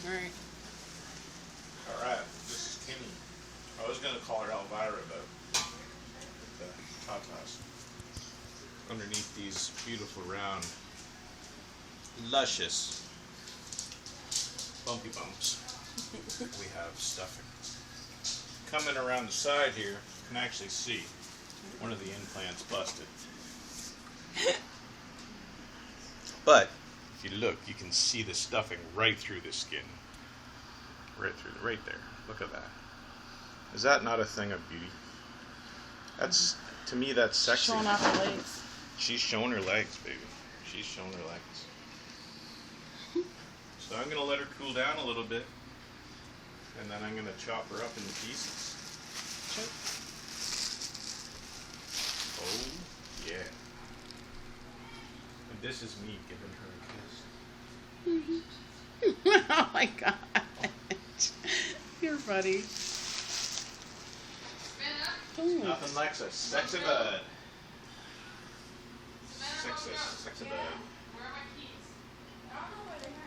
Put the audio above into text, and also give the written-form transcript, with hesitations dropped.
Alright. Alright, this is Kimmy. I was going to call her Elvira, but the tatas. Underneath these beautiful, round, luscious, bumpy bumps, we have stuffing. Coming around the side here, you can actually see one of the implants busted. But if you look, you can see the stuffing right through the skin. Right there. Look at that. Is that not a thing of beauty? That's, to me, that's sexy. Showing off her legs. She's showing her legs, baby. She's showing her legs. So I'm going to let her cool down a little bit. And then I'm going to chop her up into pieces. Oh, yeah. And this is me giving her a kiss. Oh my god. You're funny. Don't. Nothing like a sexy bud. Sexy bud. Where are my keys? I don't know where they are.